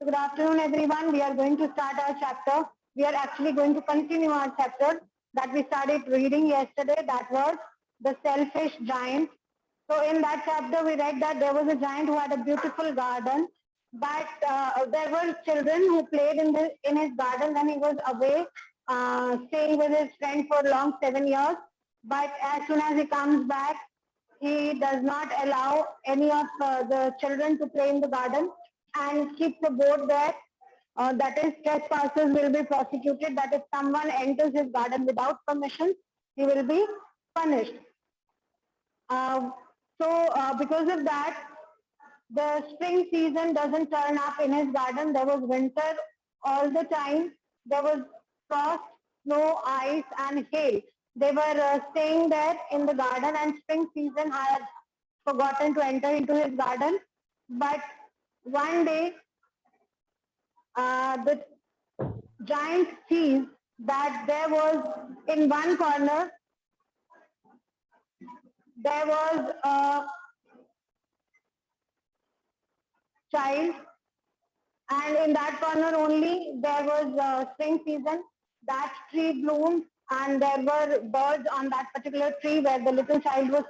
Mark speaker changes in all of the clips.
Speaker 1: So good afternoon, everyone. We are going to start our chapter. We are actually going to continue our chapter that we started reading yesterday. That was the selfish giant. So in that chapter, we read that there was a giant who had a beautiful garden, but there were children who played in his garden when he was away, staying with his friend for long 7 years. But as soon as he comes back, he does not allow any of the children to play in the garden and keeps the board there. That is, trespassers will be prosecuted. That if someone enters his garden without permission, he will be punished. Because of that, the spring season doesn't turn up in his garden. There was winter all the time. There was frost, snow, ice, and hail. They were staying there in the garden, and spring season had forgotten to enter into his garden. But one day, the giant sees that there was in one corner, there was a child, and in that corner only there was spring season. That tree bloomed, and there were birds on that particular tree where the little child was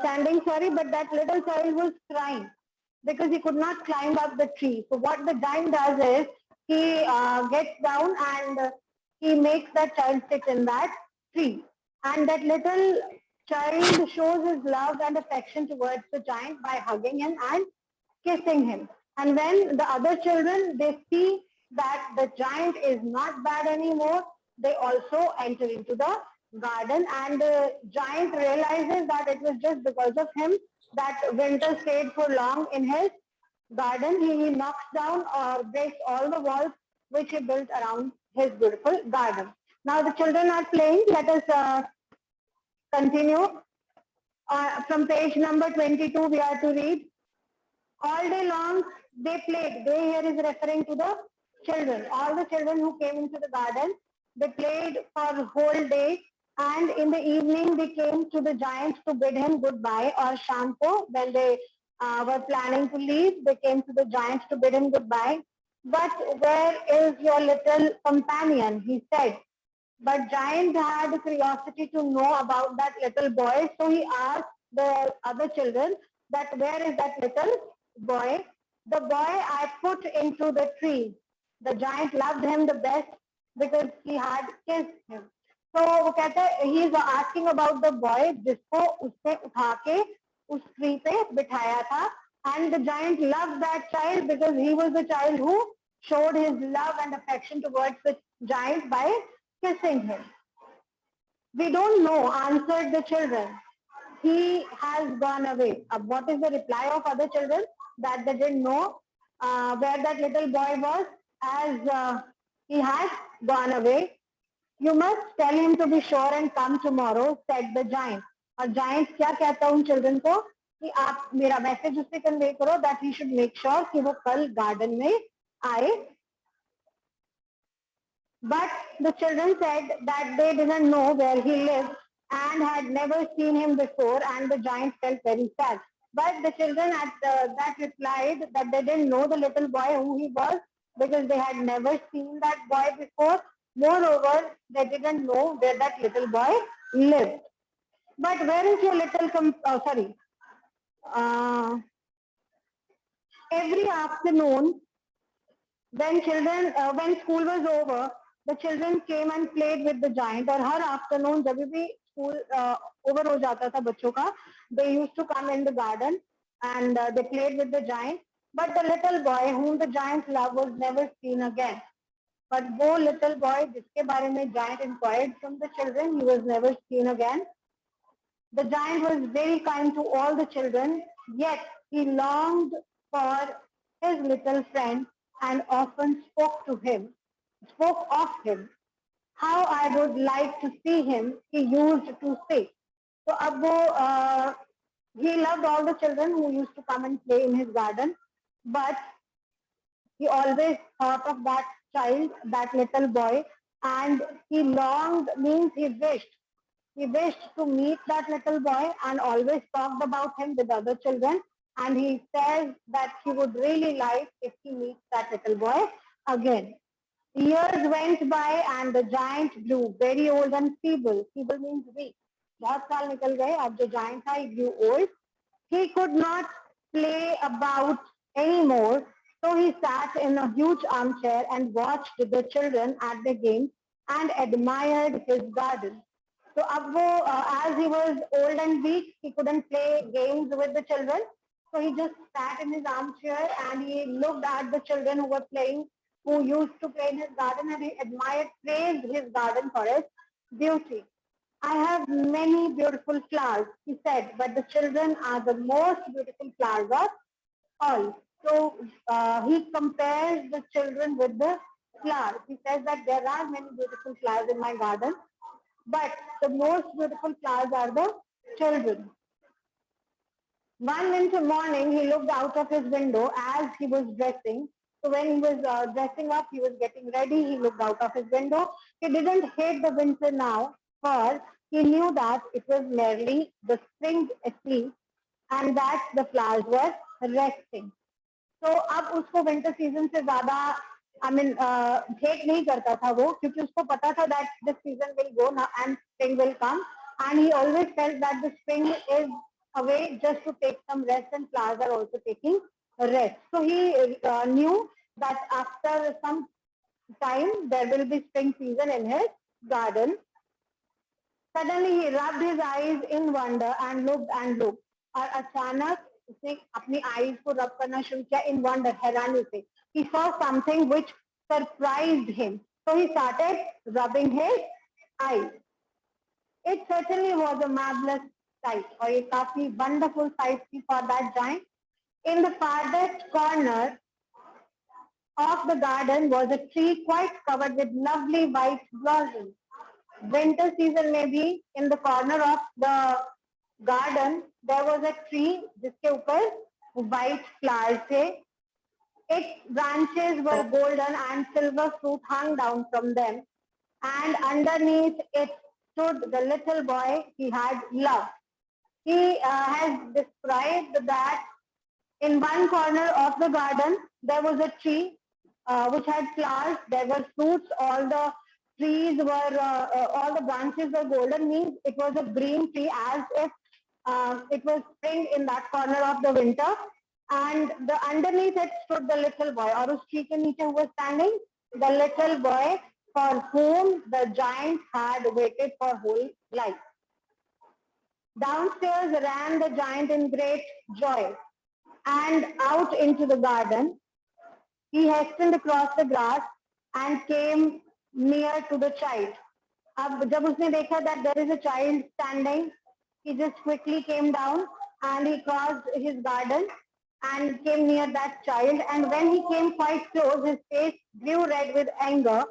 Speaker 1: standing, sorry, but that little child was crying because he could not climb up the tree. So what the giant does is he gets down and he makes that child sit in that tree. And that little child shows his love and affection towards the giant by hugging him and kissing him. And when the other children, they see that the giant is not bad anymore, they also enter into the garden, and the giant realizes that it was just because of him that winter stayed for long in his garden. He knocks down or breaks all the walls which he built around his beautiful garden. Now the children are playing. Let us continue. From page number 22, we are to read. All day long, they played. They here is referring to the children. All the children who came into the garden, they played for the whole day. And in the evening, they came to the giant to bid him goodbye, or Shanko. When they were planning to leave, they came to the giant to bid him goodbye. But where is your little companion? He said. But giant had curiosity to know about that little boy. So he asked the other children that where is that little boy? The boy I put into the tree. The giant loved him the best because he had kissed him. So वो कहता है he is asking about the boy जिसको उसने उठा के उस tree पे बिठाया था, and the giant loved that child because he was the child who showed his love and affection towards the giant by kissing him. We don't know, answered the children. He has gone away. What is the reply of other children? That they didn't know where that little boy was, as he has gone away. You must tell him to be sure and come tomorrow, said the giant. और giant क्या कहता है उन children को कि आप मेरा message उससे convey करो that he should make sure कि वो कल garden में आए. But the children said that they didn't know where he lived and had never seen him before, and the giant felt very sad. But the children at that replied that they didn't know the little boy who he was because they had never seen that boy before. Moreover, they didn't know where that little boy lived. But where is your little every afternoon when school was over, the children came and played with the giant. और हर afternoon जब भी school over हो जाता था बच्चों का, they used to come in the garden and they played with the giant. But the little boy whom the giant loved was never seen again. But वो little boy जिसके बारे में giant inquired from the children, he was never seen again. The giant was very kind to all the children, yet he longed for his little friend and often spoke of him. How I would like to see him, he used to say. So अब he loved all the children who used to come and play in his garden, but he always thought of that child, that little boy, and he longed means he wished. He wished to meet that little boy and always talked about him with other children. and he says that he would really like if he meets that little boy again. Years went by and the giant grew very old and feeble. Feeble means weak. बहुत साल निकल गए, अब जो giant था, he grew old. He could not play about anymore, so he sat in a huge armchair and watched the children at the game and admired his garden. So अब वो, as he was old and weak, he couldn't play games with the children. So he just sat in his armchair and he looked at the children who were playing, who used to play in his garden, and he admired, praised his garden for its beauty. I have many beautiful flowers, he said, but the children are the most beautiful flowers of all. So he compares the children with the flowers. He says that there are many beautiful flowers in my garden, but the most beautiful flowers are the children. One winter morning, he looked out of his window as he was dressing. So when he was dressing up, he was getting ready. He looked out of his window. He didn't hate the winter now, for he knew that it was merely the spring asleep and that the flowers were resting. तो अब उसको winter season से ज्यादा hate नहीं करता था वो, क्योंकि उसको पता था that the season will go and spring will come, and he always felt that the spring is away just to take some rest, and flowers are also taking rest. So he knew that after some time there will be spring season in his garden. Suddenly he rubbed his eyes in wonder and looked and looked. और अचानक उसने अपनी eyes को rub करना शुरू किया in wonder, हैरानी से. He saw something which surprised him. So he started rubbing his eyes. It certainly was a marvelous sight, और ये काफी wonderful sight थी for that giant. In the farthest corner of the garden was a tree quite covered with lovely white blossoms. Winter season में भी in the corner of the garden there was a tree जिसके ऊपर white flowers थे. Its branches were golden and silver fruit hung down from them, and underneath it stood the little boy he had loved. He has described that in one corner of the garden there was a tree which had flowers, there were fruits, all the trees were, all the branches were golden, means it was a green tree, as if it was spring in that corner of the winter. And the underneath it stood the little boy, और उस tree के नीचे who was standing? The little boy for whom the giant had waited for whole life. Downstairs ran the giant in great joy, and out into the garden. He hastened across the grass and came near to the child. अब जब उसने देखा that there is a child standing, he just quickly came down and he crossed his garden and came near that child. And when he came quite close, his face grew red with anger,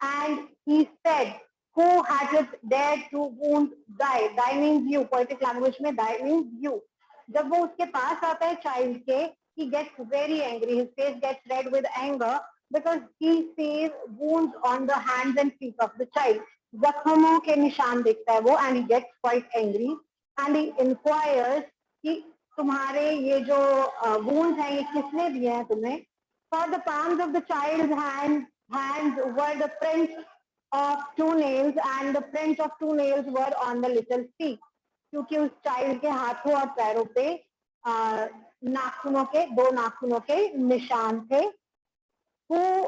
Speaker 1: and he said, "Who has dared to wound Dai?" Dai means you. Poetic language में Dai means you. जब वो उसके पास आता है child के, he gets very angry. His face gets red with anger because he sees wounds on the hands and feet of the child. जख्मों के निशान देखता है वो, and he gets quite angry and he inquires कि तुम्हारे ये जो wounds हैं ये किसने दिए हैं तुम्हें? For the palms of the child's hands were the prints of two nails, and the prints of two nails were on the little feet. क्योंकि उस चाइल्ड के हाथों और पैरों पे नाखूनों के, दो नाखूनों के निशान थे. Who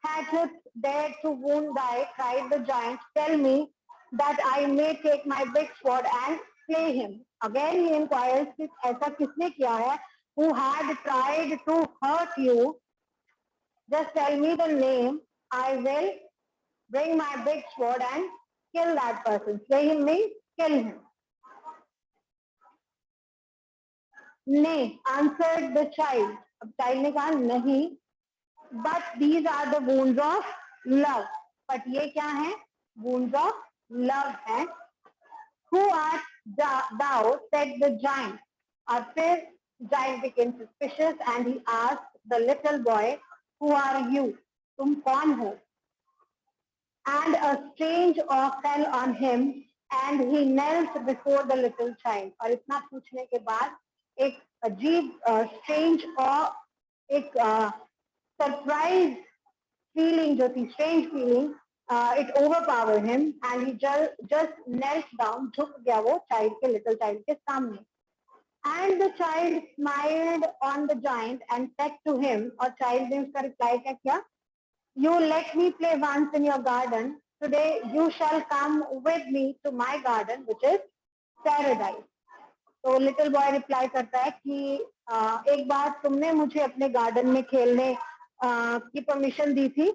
Speaker 1: had dared to wound Thy? Cried the giant. Tell me that I may take my big sword and slay him. Again he inquires कि ऐसा किसने किया है? Who had tried to hurt you? Just tell me the name. I will bring my big sword and kill that person. Slay him means kill him. Nay, answered the child. अब child ने कहा नहीं. But these are the wounds of love. But ये क्या है? Wounds of love है. Who art thou? Said the giant. और फिर giant became suspicious and he asked the little boy, "Who are you? तुम कौन हो?" And a strange awe fell on him, and he knelt before the little child. और इतना पूछने के बाद एक अजीब स्ट्रेंज और एक सरप्राइज फीलिंग जो थी, strange feeling, it overpowered him and he just knelt down, झुक गया वो चाइल्ड के, लिटिल चाइल्ड के सामने. And the child smiled on the giant and said to him, और child ने उसका रिप्लाई क्या किया? You let me play once in your garden. Today you shall come with me to my garden, which is paradise. तो little boy reply करता है कि एक बार तुमने मुझे अपने गार्डन में खेलने की परमिशन दी थी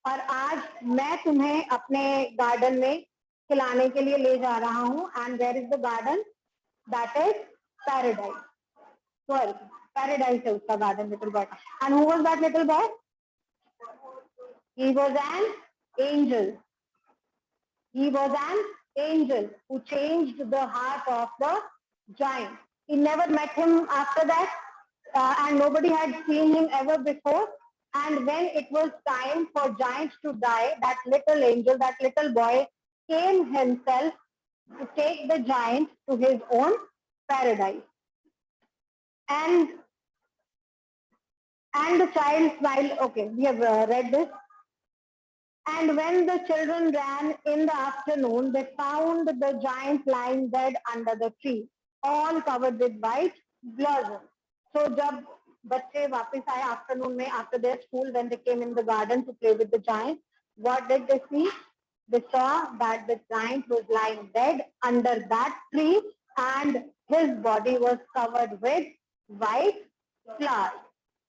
Speaker 1: और आज मैं तुम्हें अपने गार्डन में खिलाने के लिए ले जा रहा हूँ. And where is the garden? That is paradise. स्वर्ग, पैराडाइज है उसका गार्डन लिटिल बॉय का. And who was that little boy? He was an angel. He was an angel who changed the heart of the giant. He never met him after that, and nobody had seen him ever before. And when it was time for giants to die, that little angel, that little boy, came himself to take the giant to his own paradise. And the child smiled. Okay, we have read this. And when the children ran in the afternoon, they found the giant lying dead under the tree, all covered with white blossom. So जब बच्चे वापस आए afternoon में after their school, when they came in the garden to play with the giant, what did they see? They saw that the giant was lying dead under that tree and his body was covered with white flowers,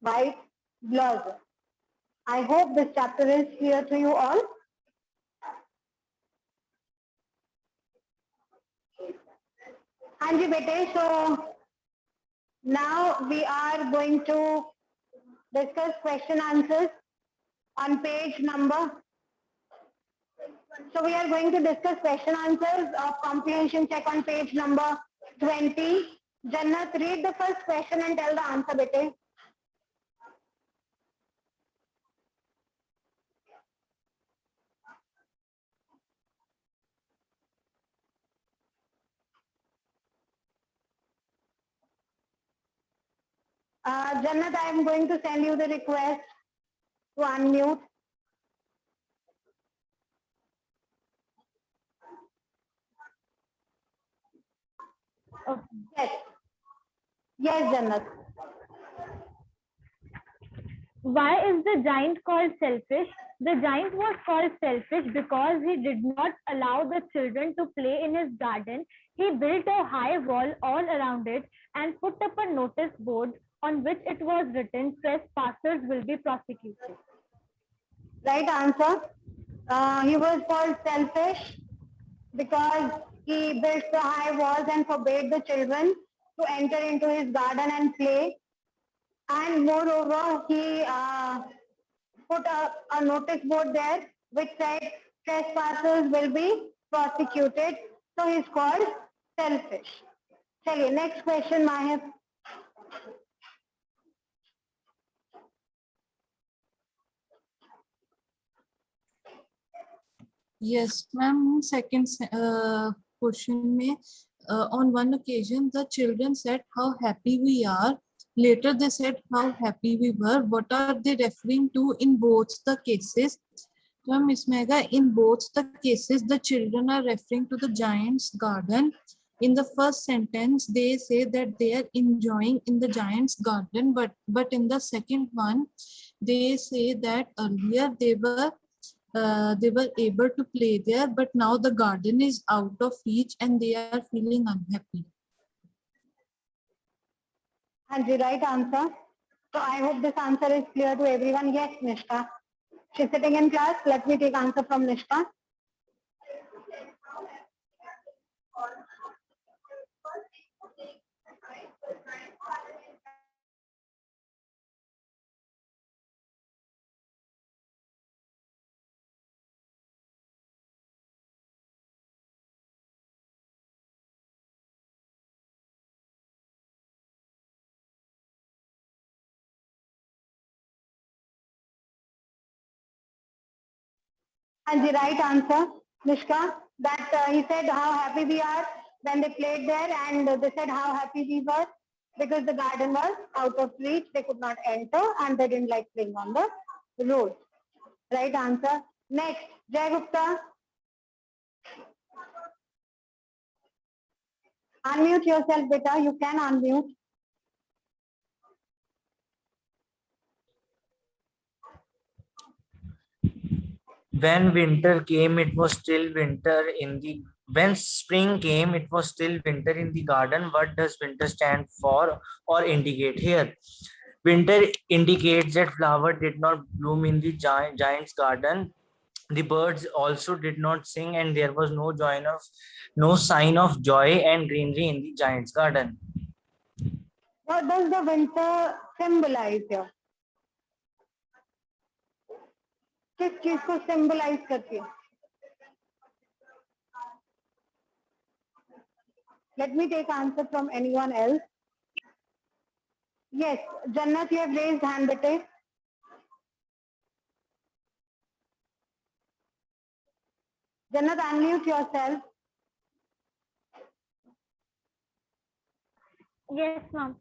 Speaker 1: white blossom. I hope this chapter is clear to you all. Hanji bete, so now we are going to discuss question answers on page number. So we are going to discuss question answers of comprehension check on page number 20. Jannat, read the first question and tell the answer bete. Jannat, I am going to send you the request to unmute. Okay. Yes. Yes, Jannat.
Speaker 2: Why is the giant called selfish? The giant was called selfish because he did not allow the children to play in his garden. He built a high wall all around it and put up a notice board on which it was written, trespassers will be prosecuted.
Speaker 1: Right answer. He was called selfish because he built the high walls and forbade the children to enter into his garden and play. And moreover, he put a notice board there which said trespassers will be prosecuted. So he's called selfish. Chaliye, next question, Mahir.
Speaker 3: Yes, ma'am. Second question में, on one occasion the children said how happy we are. Later they said how happy we were. What are they referring to in both the cases? तो हम इसमें आएगा in both the cases the children are referring to the giant's garden. In the first sentence they say that they are enjoying in the giant's garden, but in the second one they say that earlier they were able to play there, but now the garden is out of reach and they are feeling unhappy.
Speaker 1: And the right answer. So I hope this answer is clear to everyone. Yes, Nishka. She's sitting in class. Let me take answer from Nishka. And the right answer, Nishka, that he said how happy we are when they played there, and they said how happy we were because the garden was out of reach. They could not enter and they didn't like playing on the road. Right answer. Next, Jay Gupta. Unmute yourself, beta. You can unmute.
Speaker 4: When winter came, it was still winter in the. When spring came, it was still winter in the garden. What does winter stand for or indicate here? Winter indicates that flower did not bloom in the giant's garden. The birds also did not sing, and there was no sign of joy and greenery in the giant's garden.
Speaker 1: What does the winter symbolize here? किस चीज को symbolize करती है? Let me take answer from anyone else. Yes, Jannat, you have raised hand, bete. Jannat, unmute yourself.
Speaker 2: Yes, ma'am.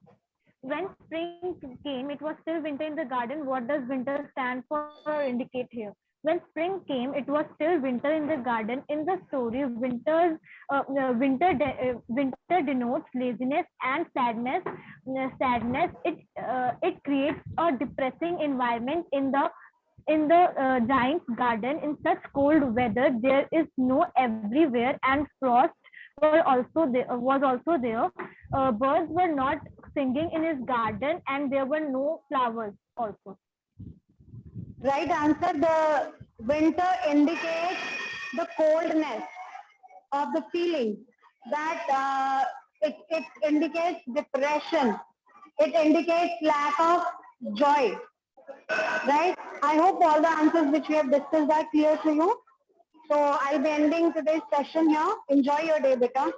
Speaker 2: When spring came, it was still winter in the garden. What does winter stand for or indicate here? When spring came, it was still winter in the garden. In the story, winter denotes laziness and sadness. It creates a depressing environment in the giant's garden. In such cold weather, there is snow everywhere, and frost was also there. Birds were not singing in his garden, and there were no flowers also.
Speaker 1: Right answer. The winter indicates the coldness of the feeling, that it indicates depression. It indicates lack of joy. Right? I hope all the answers which we have discussed are clear to you. So I'll be ending today's session here. Enjoy your day, beta.